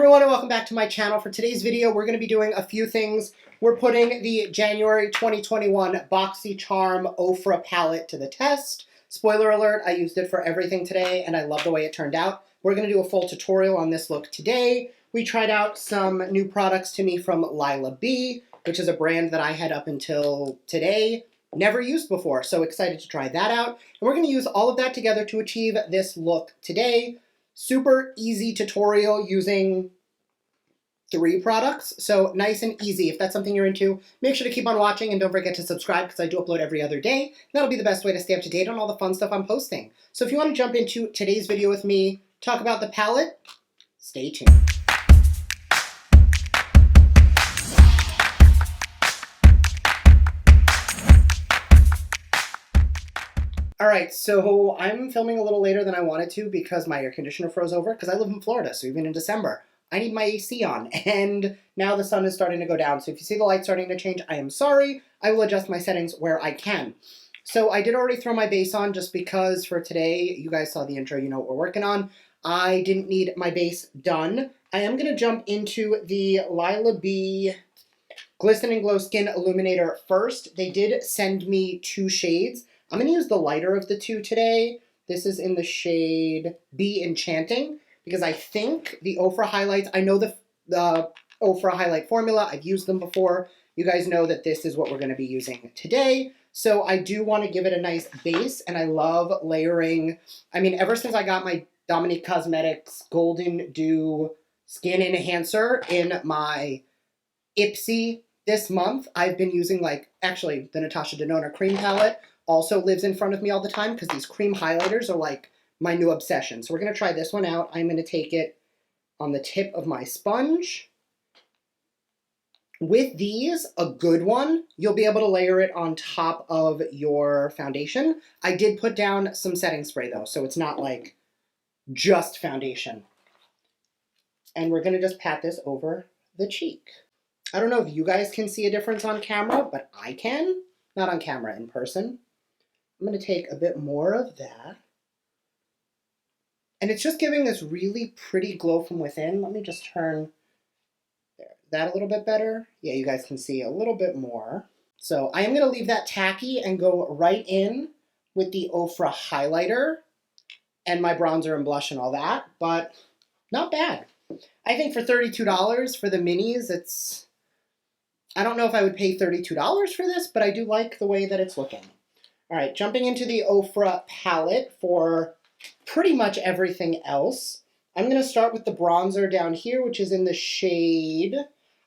everyone, and welcome back to my channel. For today's video, we're going to be doing a few things. We're putting the January 2021 Boxycharm OFRA palette to the test. Spoiler alert, I used it for everything today, and I love the way it turned out. We're going to do a full tutorial on this look today. We tried out some new products to me from Lila B, which is a brand that I had up until today never used before, so excited to try that out. And we're going to use all of that together to achieve this look today. Super easy tutorial using 3 products, so nice and easy. If that's something you're into, make sure to keep on watching and don't forget to subscribe because I do upload every other day. That'll be the best way to stay up to date on all the fun stuff I'm posting. So if you want to jump into today's video with me, talk about the palette, stay tuned. Alright, so I'm filming a little later than I wanted to because my air conditioner froze over because I live in Florida, so even in December, I need my AC on, and now the sun is starting to go down, so if you see the light starting to change, I am sorry. I will adjust my settings where I can. So I did already throw my base on just because for today, you guys saw the intro, you know what we're working on. I didn't need my base done. I am going to jump into the Lila B Glisten and Glow Skin Illuminator first. They did send me 2 shades. I'm going to use the lighter of the 2 today. This is in the shade Be Enchanting, because I think the OFRA highlights, I know the OFRA highlight formula, I've used them before. You guys know that this is what we're going to be using today. So I do want to give it a nice base, and I love layering. I mean, ever since I got my Dominique Cosmetics Golden Dew Skin Enhancer in my Ipsy this month, I've been using, like, actually the Natasha Denona cream palette also lives in front of me all the time because these cream highlighters are like my new obsession. So we're going to try this one out. I'm going to take it on the tip of my sponge. With these, a good one, you'll be able to layer it on top of your foundation. I did put down some setting spray though, so it's not like just foundation. And we're going to just pat this over the cheek. I don't know if you guys can see a difference on camera, but I can. Not on camera, in person. I'm going to take a bit more of that. And it's just giving this really pretty glow from within. Let me just turn that a little bit better. Yeah, you guys can see a little bit more. So I am going to leave that tacky and go right in with the OFRA highlighter and my bronzer and blush and all that, but not bad. I think for $32 for the minis, it's... I don't know if I would pay $32 for this, but I do like the way that it's looking. All right, jumping into the OFRA palette for pretty much everything else. I'm going to start with the bronzer down here, which is in the shade.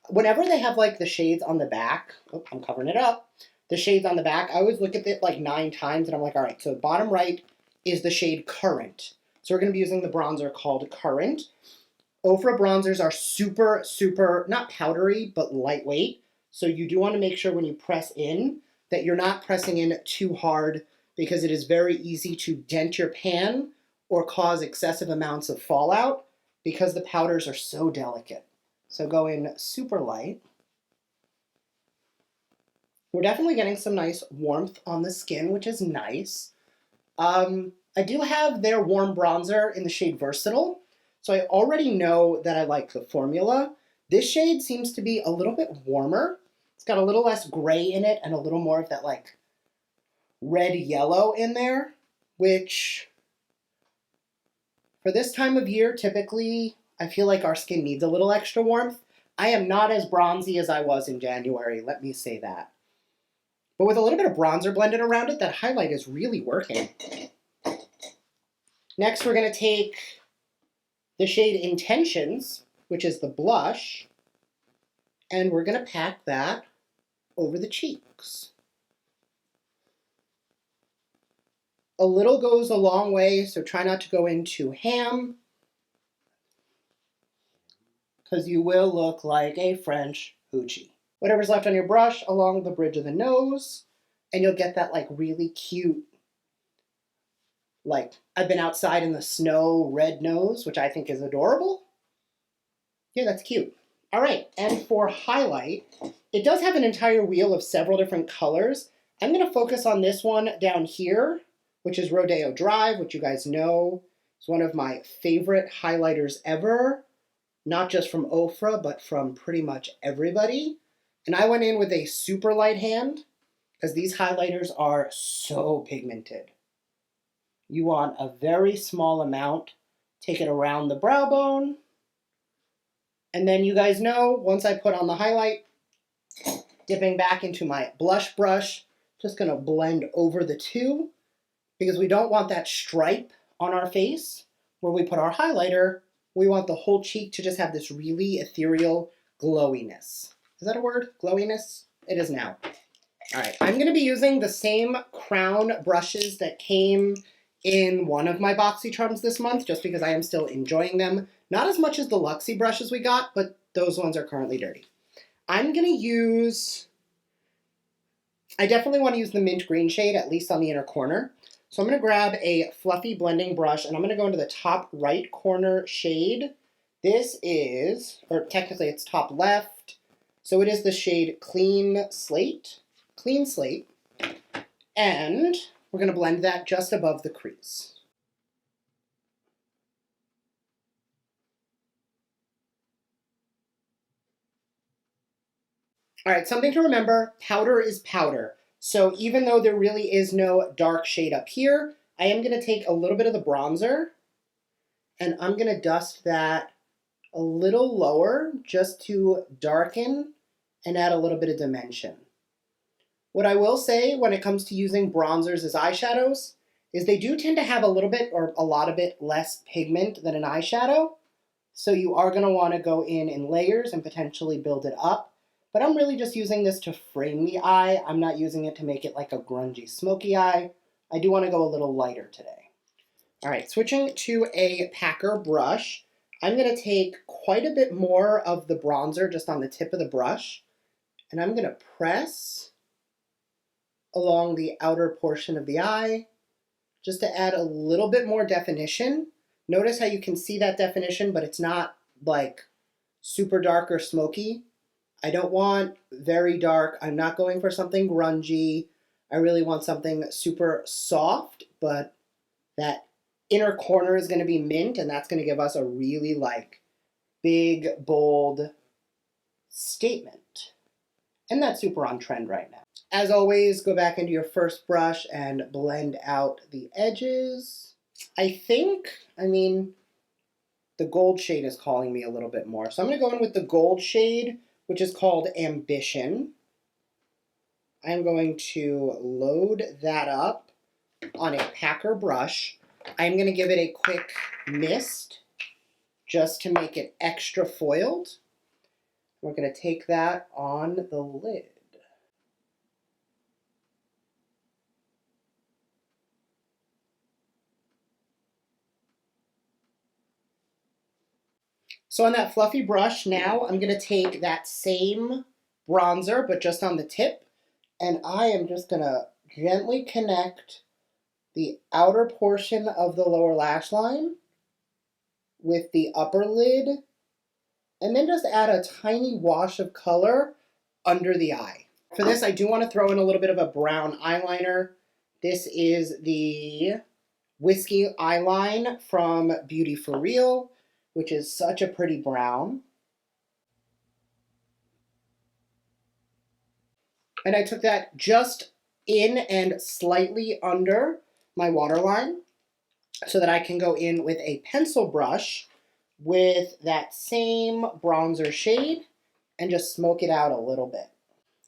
Whenever they have like the shades on the back, oh, I'm covering it up. The shades on the back, I always look at it like 9 times, and I'm like, all right, so bottom right is the shade Current. So we're going to be using the bronzer called Current. OFRA bronzers are super, super, not powdery, but lightweight. So you do want to make sure when you press in that you're not pressing in too hard because it is very easy to dent your pan or cause excessive amounts of fallout because the powders are so delicate. So go in super light. We're definitely getting some nice warmth on the skin, which is nice. I do have their warm bronzer in the shade Versatile. So I already know that I like the formula. This shade seems to be a little bit warmer. It's got a little less gray in it and a little more of that like red yellow in there, which for this time of year, typically I feel like our skin needs a little extra warmth. I am not as bronzy as I was in January, let me say that. But with a little bit of bronzer blended around it, that highlight is really working. Next, we're going to take the shade Intentions, which is the blush, and we're going to pack that over the cheeks. A little goes a long way, so try not to go in too ham, because you will look like a French hoochie. Whatever's left on your brush along the bridge of the nose, and you'll get that like really cute, like I've been outside in the snow red nose, which I think is adorable. Yeah, that's cute. All right, and for highlight, it does have an entire wheel of several different colors. I'm going to focus on this one down here, which is Rodeo Drive, which you guys know is one of my favorite highlighters ever. not just from OFRA, but from pretty much everybody. And I went in with a super light hand because these highlighters are so pigmented. You want a very small amount. Take it around the brow bone. And then you guys know, once I put on the highlight, dipping back into my blush brush, just going to blend over the two because we don't want that stripe on our face where we put our highlighter. We want the whole cheek to just have this really ethereal glowiness. Is that a word? Glowiness? It is now. All right, I'm going to be using the same crown brushes that came in one of my Boxycharms this month, just because I am still enjoying them. Not as much as the Luxie brushes we got, but those ones are currently dirty. I'm going to use, I definitely want to use the mint green shade, at least on the inner corner. So I'm going to grab a fluffy blending brush, and I'm going to go into the top right corner shade. This is, or technically it's top left, so it is the shade Clean Slate. Clean Slate. And we're going to blend that just above the crease. All right, something to remember, powder is powder. So even though there really is no dark shade up here, I am going to take a little bit of the bronzer and I'm going to dust that a little lower just to darken and add a little bit of dimension. What I will say when it comes to using bronzers as eyeshadows is they do tend to have a little bit or a lot of it less pigment than an eyeshadow. So you are going to want to go in layers and potentially build it up. But I'm really just using this to frame the eye. I'm not using it to make it like a grungy, smoky eye. I do want to go a little lighter today. All right, switching to a packer brush. I'm going to take quite a bit more of the bronzer just on the tip of the brush. And I'm going to press along the outer portion of the eye just to add a little bit more definition. Notice how you can see that definition, but it's not like super dark or smoky. I don't want very dark. I'm not going for something grungy. I really want something super soft, but that inner corner is going to be mint, and that's going to give us a really like big, bold statement. And that's super on trend right now. As always, go back into your first brush and blend out the edges. I mean, the gold shade is calling me a little bit more. So I'm going to go in with the gold shade, which is called Ambition. I'm going to load that up on a packer brush. I'm going to give it a quick mist just to make it extra foiled. We're going to take that on the lid. So on that fluffy brush now, I'm going to take that same bronzer, but just on the tip, and I am just going to gently connect the outer portion of the lower lash line with the upper lid, and then just add a tiny wash of color under the eye. For this, I do want to throw in a little bit of a brown eyeliner. This is the Whiskey Eyeline from Beauty For Real, which is such a pretty brown. And I took that just in and slightly under my waterline so that I can go in with a pencil brush with that same bronzer shade and just smoke it out a little bit.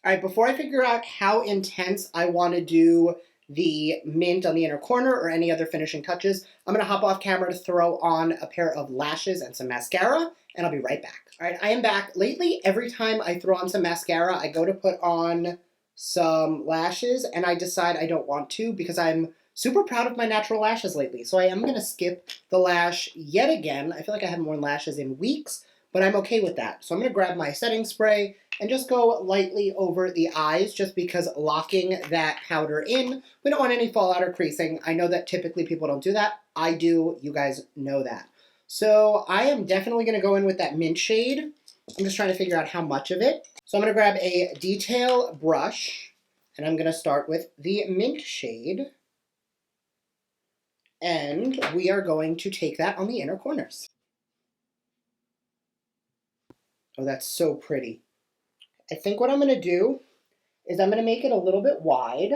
All right, before I figure out how intense I want to do the mint on the inner corner or any other finishing touches, I'm going to hop off camera to throw on a pair of lashes and some mascara, and I'll be right back. All right, I am back. Lately, every time I throw on some mascara, I go to put on some lashes, and I decide I don't want to because I'm super proud of my natural lashes lately. So I am going to skip the lash yet again. I feel like I haven't worn lashes in weeks, but I'm okay with that. So I'm going to grab my setting spray and just go lightly over the eyes just because locking that powder in, we don't want any fallout or creasing. I know that typically people don't do that. I do. You guys know that. So I am definitely going to go in with that mint shade. I'm just trying to figure out how much of it. So I'm going to grab a detail brush and I'm going to start with the mint shade. And we are going to take that on the inner corners. Oh, that's so pretty. I think what I'm going to do is I'm going to make it a little bit wide.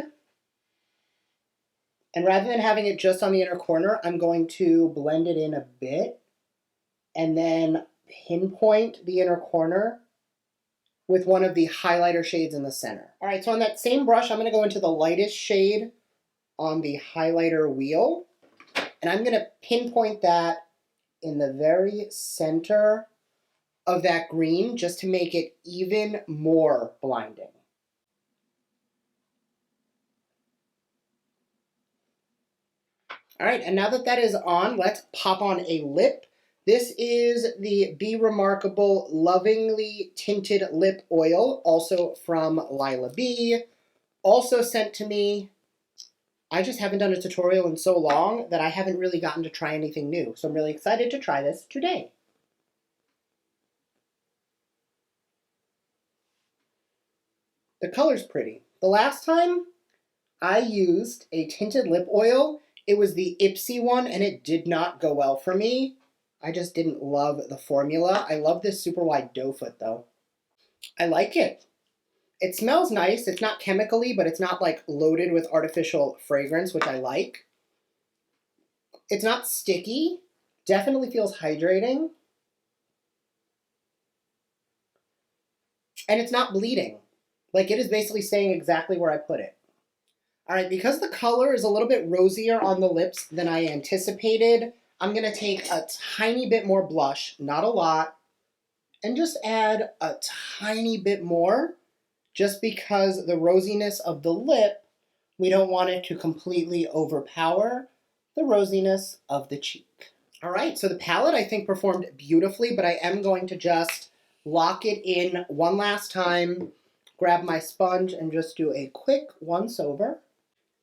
And rather than having it just on the inner corner, I'm going to blend it in a bit and then pinpoint the inner corner with one of the highlighter shades in the center. All right, so on that same brush, I'm going to go into the lightest shade on the highlighter wheel, and I'm going to pinpoint that in the very center of that green just to make it even more blinding. All right, and now that that is on, let's pop on a lip. This is the Be Remarkable Lovingly Tinted Lip Oil, also from Lila B. Also sent to me. I just haven't done a tutorial in so long that I haven't really gotten to try anything new. So I'm really excited to try this today. The color's pretty. The last time I used a tinted lip oil, it was the Ipsy one, and it did not go well for me. I just didn't love the formula. I love this super wide doe foot though. I like it. It smells nice. It's not chemically, but it's not like loaded with artificial fragrance, which I like. It's not sticky. Definitely feels hydrating. And it's not bleeding. Like, it is basically staying exactly where I put it. All right, because the color is a little bit rosier on the lips than I anticipated, I'm going to take a tiny bit more blush, not a lot, and just add a tiny bit more, just because the rosiness of the lip, we don't want it to completely overpower the rosiness of the cheek. All right, so the palette I think performed beautifully, but I am going to just lock it in one last time, grab my sponge, and just do a quick once over.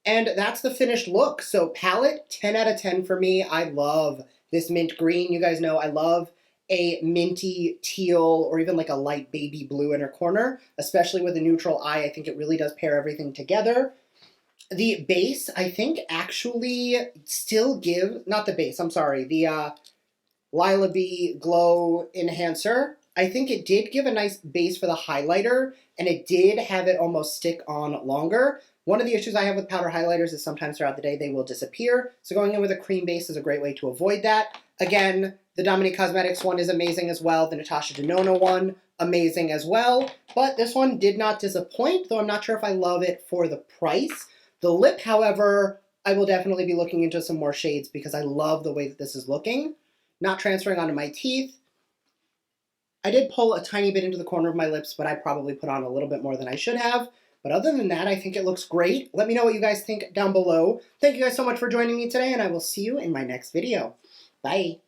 And that's the finished look. So palette, 10 out of 10 for me. I love this mint green. You guys know I love a minty teal or even like a light baby blue inner corner, especially with a neutral eye. I think it really does pair everything together. The base, I think, actually still give, not the base, I'm sorry, the Lila B Glow Enhancer. I think it did give a nice base for the highlighter, and it did have it almost stick on longer. One of the issues I have with powder highlighters is sometimes throughout the day they will disappear, so going in with a cream base is a great way to avoid that. Again, the Dominique Cosmetics one is amazing as well. The Natasha Denona one, amazing as well. But this one did not disappoint, though I'm not sure if I love it for the price. The lip, however, I will definitely be looking into some more shades because I love the way that this is looking. Not transferring onto my teeth. I did pull a tiny bit into the corner of my lips, but I probably put on a little bit more than I should have. But other than that, I think it looks great. Let me know what you guys think down below. Thank you guys so much for joining me today, and I will see you in my next video. Bye.